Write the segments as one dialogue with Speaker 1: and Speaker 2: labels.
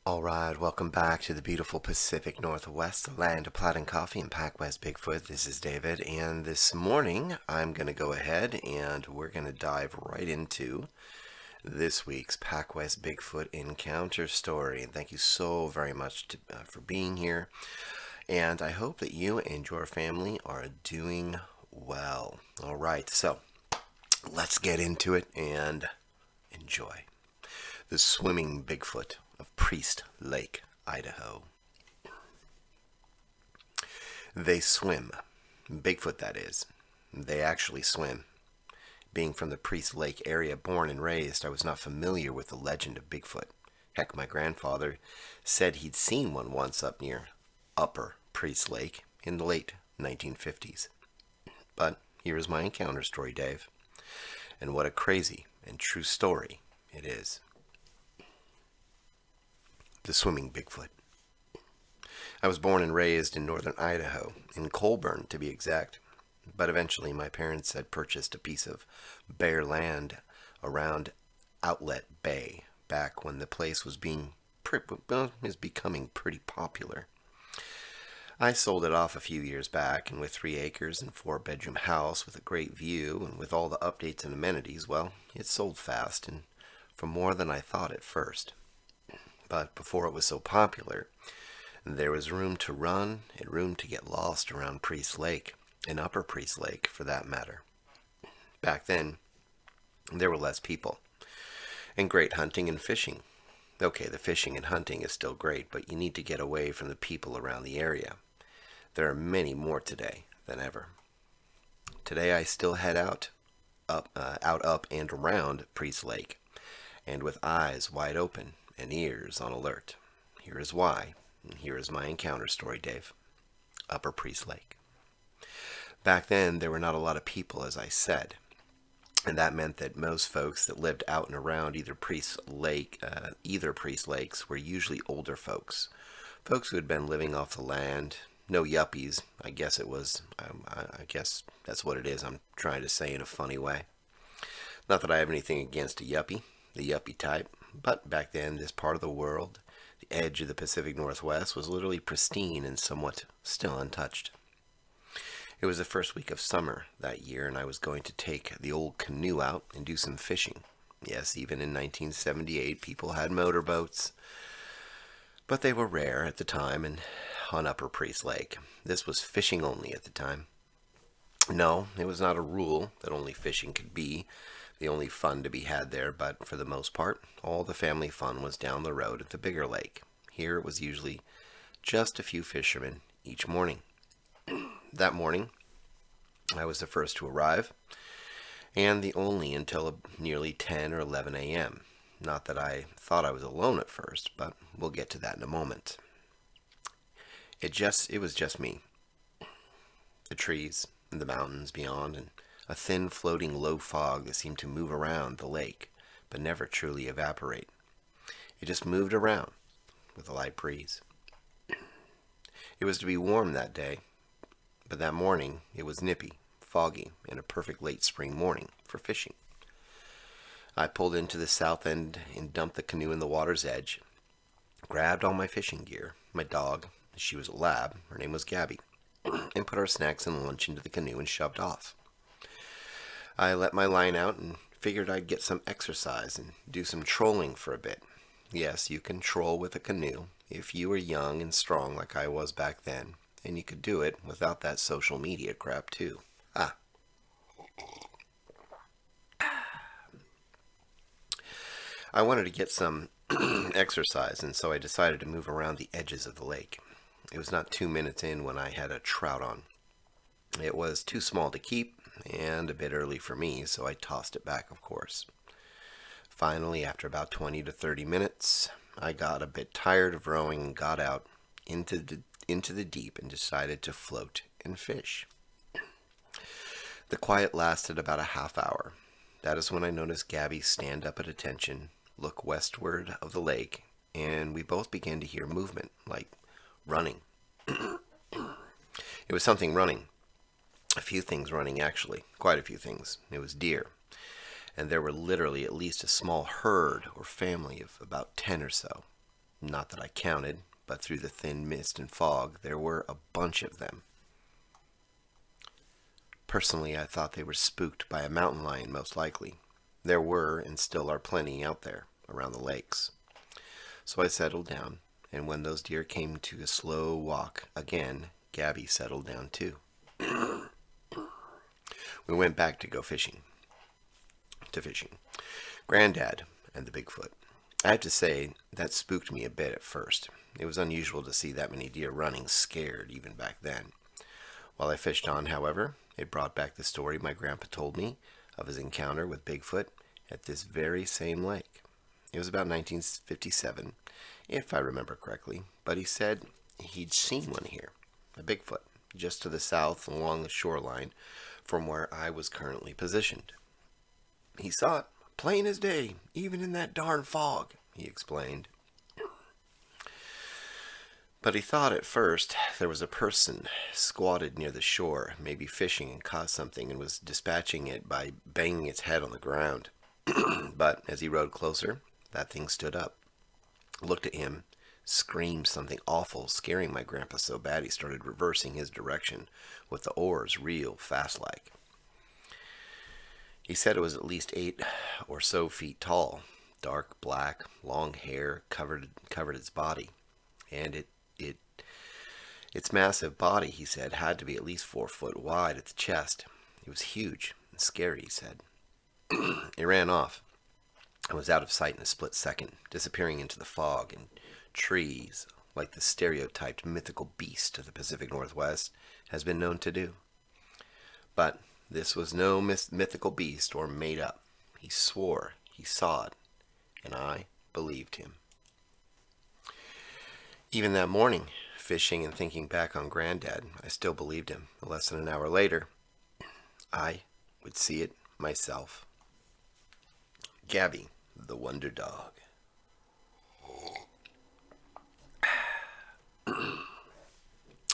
Speaker 1: All right, welcome back to the beautiful Pacific Northwest, the land of plot and coffee and PacWest Bigfoot. This is David, and this morning I'm going to go ahead and we're going to dive right into this week's PacWest Bigfoot encounter story. And thank you so very much for being here. And I hope that you and your family are doing well. All right, so let's get into it and enjoy. The swimming Bigfoot of Priest Lake, Idaho. They swim. Bigfoot, that is. They actually swim. Being from the Priest Lake area, born and raised, I was not familiar with the legend of Bigfoot. Heck, my grandfather said he'd seen one once up near Upper Priest Lake in the late 1950s. But here is my encounter story, Dave. And what a crazy and true story it is. The swimming Bigfoot. I was born and raised in northern Idaho, in Colburn to be exact, but eventually my parents had purchased a piece of bare land around Outlet Bay back when the place was becoming pretty popular. I sold it off a few years back, and with 3 acres and 4-bedroom house with a great view and with all the updates and amenities, well, it sold fast and for more than I thought at first. But before it was so popular, there was room to run and room to get lost around Priest Lake, and Upper Priest Lake for that matter. Back then, there were less people, and great hunting and fishing. Okay, the fishing and hunting is still great, but you need to get away from the people around the area. There are many more today than ever. Today I still head out, and around Priest Lake, and with eyes wide open and ears on alert. Here is why, and here is my encounter story, Dave. Upper Priest Lake. Back then, there were not a lot of people, as I said, and that meant that most folks that lived out and around either Priest Lakes were usually older folks who had been living off the land. No yuppies, I guess it was. I guess that's what it is. I'm trying to say in a funny way. Not that I have anything against the yuppie type. But back then, this part of the world, the edge of the Pacific Northwest, was literally pristine and somewhat still untouched. It was the first week of summer that year, and I was going to take the old canoe out and do some fishing. Yes, even in 1978, people had motorboats, but they were rare at the time and on Upper Priest Lake. This was fishing only at the time. No, it was not a rule that only fishing could be the only fun to be had there, but for the most part, all the family fun was down the road at the bigger lake. Here it was usually just a few fishermen each morning. That morning, I was the first to arrive, and the only until nearly 10 or 11 a.m. Not that I thought I was alone at first, but we'll get to that in a moment. It was just me. The trees and the mountains beyond, and a thin floating low fog that seemed to move around the lake, but never truly evaporate. It just moved around with a light breeze. It was to be warm that day, but that morning it was nippy, foggy, and a perfect late spring morning for fishing. I pulled into the south end and dumped the canoe in the water's edge, grabbed all my fishing gear, my dog, she was a lab, her name was Gabby, and put our snacks and lunch into the canoe and shoved off. I let my line out and figured I'd get some exercise and do some trolling for a bit. Yes, you can troll with a canoe if you were young and strong like I was back then, and you could do it without that social media crap too. I wanted to get some exercise, and so I decided to move around the edges of the lake. It was not 2 minutes in when I had a trout on. It was too small to keep, and a bit early for me, so I tossed it back, of course. Finally, after about 20 to 30 minutes, I got a bit tired of rowing and got out into the deep and decided to float and fish. The quiet lasted about a half hour. That is when I noticed Gabby stand up at attention, look westward of the lake, and we both began to hear movement, like running. It was something running. A few things running, actually. Quite a few things. It was deer. And there were literally at least a small herd or family of about 10 or so. Not that I counted, but through the thin mist and fog, there were a bunch of them. Personally, I thought they were spooked by a mountain lion, most likely. There were, and still are, plenty out there, around the lakes. So I settled down, and when those deer came to a slow walk again, Gabby settled down too. We went back to go fishing. Granddad and the Bigfoot. I have to say, that spooked me a bit at first. It was unusual to see that many deer running scared, even back then. While I fished on, however, it brought back the story my grandpa told me of his encounter with Bigfoot at this very same lake. It was about 1957, if I remember correctly, but he said he'd seen one here, a Bigfoot, just to the south along the shoreline from where I was currently positioned. He saw it, plain as day, even in that darn fog, he explained. But he thought at first there was a person squatted near the shore, maybe fishing and caught something and was dispatching it by banging its head on the ground. But as he rode closer, that thing stood up, looked at him, screamed something awful, scaring my grandpa so bad he started reversing his direction with the oars real fast-like. He said it was at least 8 or so feet tall, dark black, long hair covered its body, and its massive body, he said, had to be at least 4 foot wide at the chest. It was huge and scary, he said. It ran off and was out of sight in a split second, disappearing into the fog and trees, like the stereotyped mythical beast of the Pacific Northwest has been known to do. But this was no mythical beast or made up. He swore he saw it, and I believed him. Even that morning, fishing and thinking back on Granddad, I still believed him. Less than an hour later, I would see it myself. Gabby, the Wonder Dog.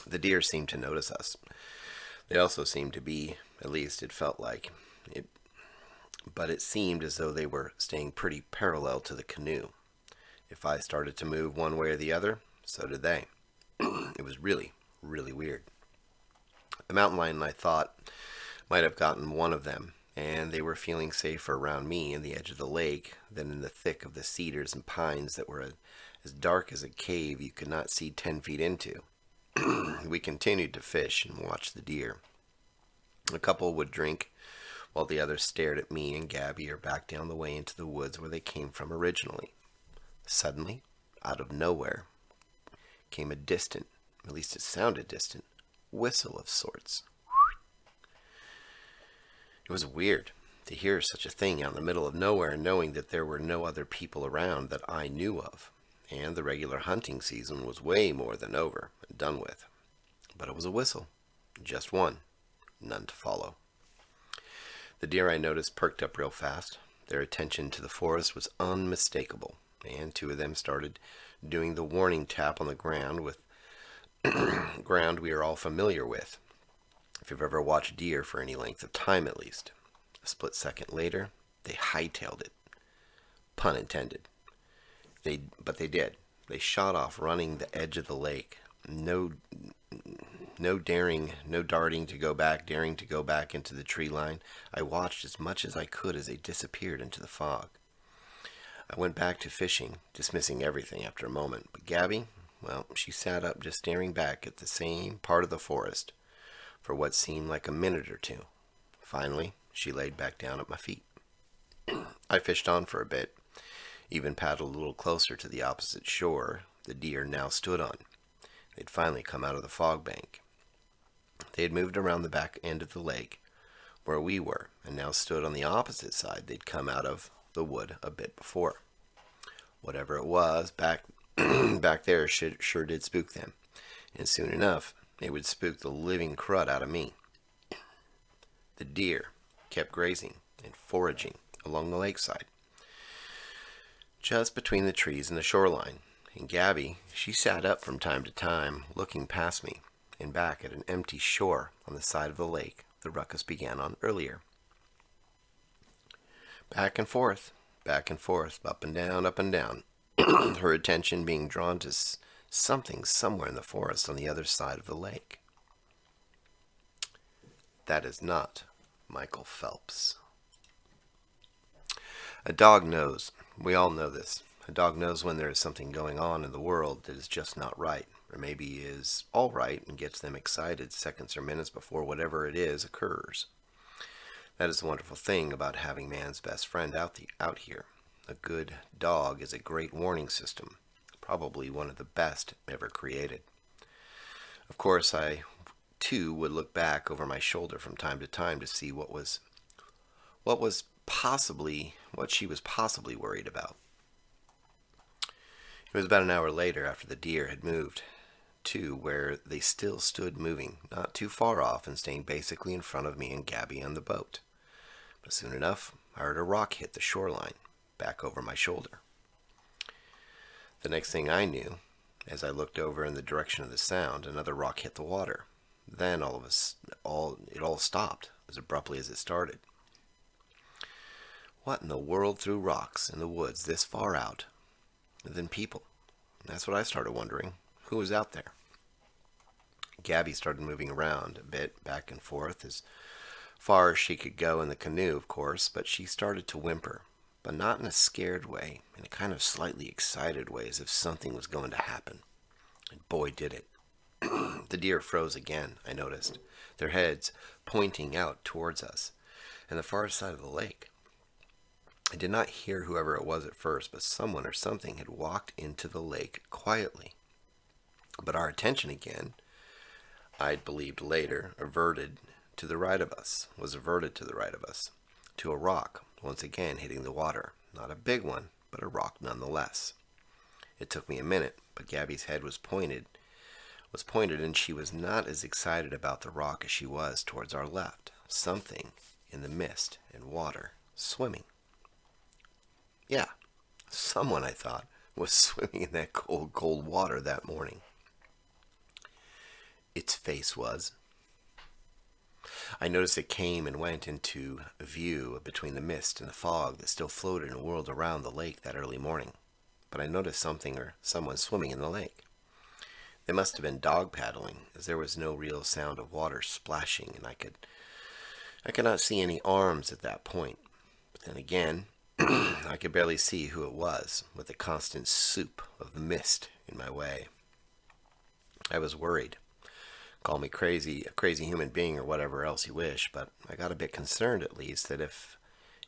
Speaker 1: The deer seemed to notice us. They also seemed to be, at least it felt like it, but it seemed as though they were staying pretty parallel to the canoe. If I started to move one way or the other, so did they. It was really, really weird. The mountain lion, I thought, might have gotten one of them, and they were feeling safer around me in the edge of the lake than in the thick of the cedars and pines that were as dark as a cave you could not see 10 feet into. We continued to fish and watch the deer. A couple would drink, while the others stared at me and Gabby or back down the way into the woods where they came from originally. Suddenly, out of nowhere, came a distant, at least it sounded distant, whistle of sorts. It was weird to hear such a thing out in the middle of nowhere, knowing that there were no other people around that I knew of, and the regular hunting season was way more than over and done with. But it was a whistle, just one, none to follow. The deer, I noticed, perked up real fast. Their attention to the forest was unmistakable, and 2 of them started doing the warning tap on the ground with ground we are all familiar with, if you've ever watched deer for any length of time at least. A split second later, they hightailed it. Pun intended. But they did. They shot off running the edge of the lake. No darting to go back, daring to go back into the tree line. I watched as much as I could as they disappeared into the fog. I went back to fishing, dismissing everything after a moment. But Gabby, well, she sat up just staring back at the same part of the forest for what seemed like a minute or 2. Finally, she laid back down at my feet. I fished on for a bit, even paddled a little closer to the opposite shore the deer now stood on. They'd finally come out of the fog bank. They had moved around the back end of the lake where we were, and now stood on the opposite side they'd come out of the wood a bit before. Whatever it was back there sure did spook them, and soon enough it would spook the living crud out of me. The deer kept grazing and foraging along the lakeside, just between the trees and the shoreline, and Gabby, she sat up from time to time, looking past me and back at an empty shore on the side of the lake the ruckus began on earlier. Back and forth, up and down, up and down. her attention being drawn to something somewhere in the forest on the other side of the lake. That is not Michael Phelps. A dog knows. We all know this. A dog knows when there is something going on in the world that is just not right, or maybe is all right and gets them excited seconds or minutes before whatever it is occurs. That is the wonderful thing about having man's best friend out here. A good dog is a great warning system, probably one of the best ever created. Of course, I too would look back over my shoulder from time to time to see what she was possibly worried about. It was about an hour later, after the deer had moved to where they still stood moving, not too far off and staying basically in front of me and Gabby on the boat. But soon enough, I heard a rock hit the shoreline, back over my shoulder. The next thing I knew, as I looked over in the direction of the sound, another rock hit the water. Then it all stopped as abruptly as it started. What in the world threw rocks in the woods this far out? And then people. That's what I started wondering. Who was out there? Gabby started moving around a bit, back and forth, as far as she could go in the canoe, of course, but she started to whimper, but not in a scared way, in a kind of slightly excited way, as if something was going to happen. And boy, did it. The deer froze again, I noticed, their heads pointing out towards us, and the far side of the lake. I did not hear whoever it was at first, but someone or something had walked into the lake quietly. But our attention again, I'd believed later, was averted to the right of us, to a rock, once again hitting the water. Not a big one, but a rock nonetheless. It took me a minute, but Gabby's head was pointed, and she was not as excited about the rock as she was towards our left. Something in the mist and water, swimming. Yeah, someone, I thought, was swimming in that cold, cold water that morning. Its face was. I noticed it came and went into view between the mist and the fog that still floated and whirled around the lake that early morning. But I noticed something or someone swimming in the lake. They must have been dog paddling, as there was no real sound of water splashing, and I could not see any arms at that point. But then again, I could barely see who it was, with the constant soup of the mist in my way. I was worried. Call me crazy, a crazy human being or whatever else you wish, but I got a bit concerned at least that if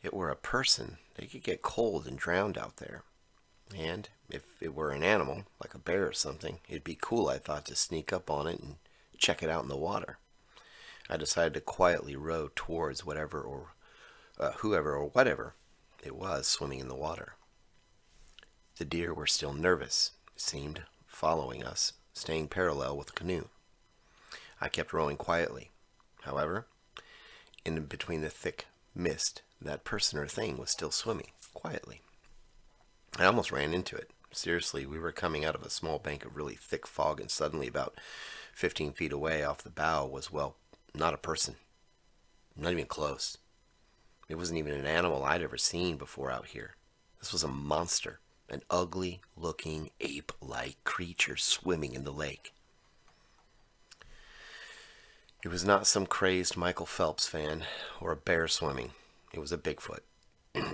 Speaker 1: it were a person, they could get cold and drowned out there. And if it were an animal, like a bear or something, it'd be cool, I thought, to sneak up on it and check it out in the water. I decided to quietly row towards whoever or whatever it was swimming in the water. The deer were still nervous, it seemed, following us, staying parallel with the canoe. I kept rowing quietly. However, in between the thick mist, that person or thing was still swimming, quietly. I almost ran into it. Seriously, we were coming out of a small bank of really thick fog, and suddenly about 15 feet away off the bow was, well, not a person. Not even close. It wasn't even an animal I'd ever seen before out here. This was a monster, an ugly-looking ape-like creature swimming in the lake. It was not some crazed Michael Phelps fan or a bear swimming. It was a Bigfoot.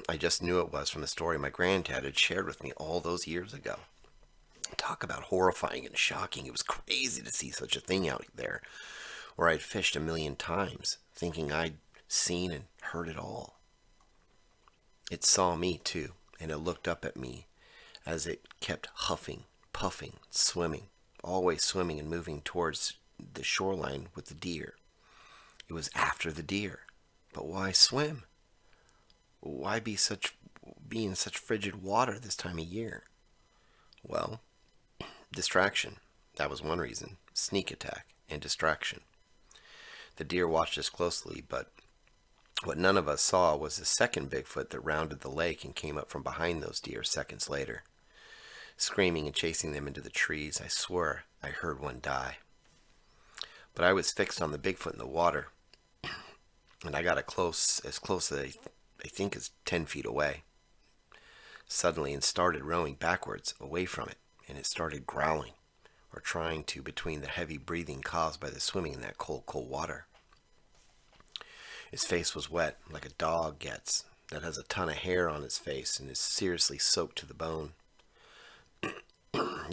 Speaker 1: I just knew it was from the story my granddad had shared with me all those years ago. Talk about horrifying and shocking. It was crazy to see such a thing out there, where I'd fished 1,000,000 times, thinking I'd seen and heard it all. It saw me, too, and it looked up at me as it kept huffing, puffing, swimming, always swimming and moving towards the shoreline with the deer. It was after the deer. But why swim? Why be in such frigid water this time of year? Well, distraction. That was one reason. Sneak attack and distraction. The deer watched us closely, but what none of us saw was the second Bigfoot that rounded the lake and came up from behind those deer seconds later. Screaming and chasing them into the trees, I swore I heard one die. But I was fixed on the Bigfoot in the water, and I got as close as I think as 10 feet away. suddenly and started rowing backwards away from it, and it started growling, or trying to, between the heavy breathing caused by the swimming in that cold, cold water. His face was wet, like a dog gets, that has a ton of hair on its face and is seriously soaked to the bone.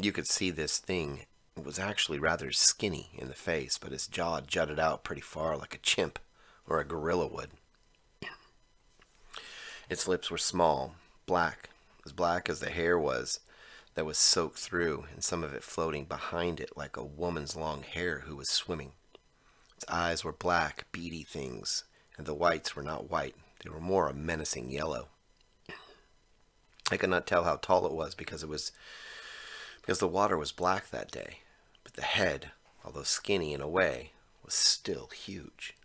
Speaker 1: You could see this thing was actually rather skinny in the face, but its jaw jutted out pretty far like a chimp or a gorilla would. Its lips were small, black as the hair was that was soaked through, and some of it floating behind it like a woman's long hair who was swimming. Its eyes were black, beady things, and the whites were not white. They were more a menacing yellow. I could not tell how tall it was because the water was black that day, but the head, although skinny in a way, was still huge.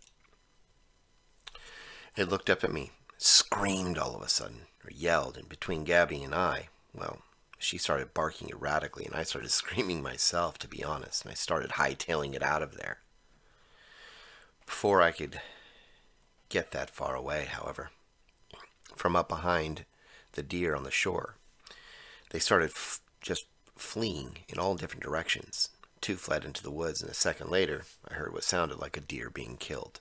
Speaker 1: It looked up at me, screamed all of a sudden, or yelled, and between Gabby and I, well, she started barking erratically, and I started screaming myself, to be honest, and I started hightailing it out of there. Before I could get that far away, however, from up behind the deer on the shore, they started just fleeing in all different directions. Two fled into the woods, and a second later, I heard what sounded like a deer being killed.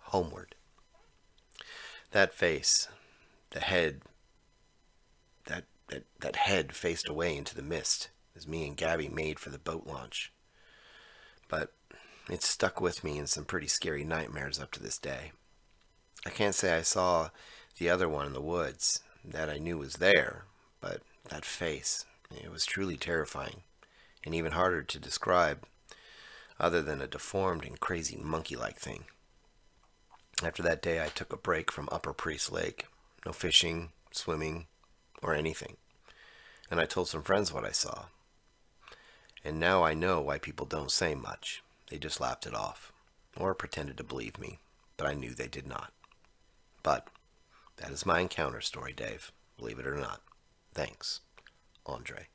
Speaker 1: Homeward. That face, the head, that head faced away into the mist as me and Gabby made for the boat launch. But it stuck with me in some pretty scary nightmares up to this day. I can't say I saw the other one in the woods, that I knew was there, but that face, it was truly terrifying, and even harder to describe, other than a deformed and crazy monkey-like thing. After that day, I took a break from Upper Priest Lake. No fishing, swimming, or anything. And I told some friends what I saw. And now I know why people don't say much. They just laughed it off, or pretended to believe me, but I knew they did not. But that is my encounter story, Dave, believe it or not. Thanks, Andre.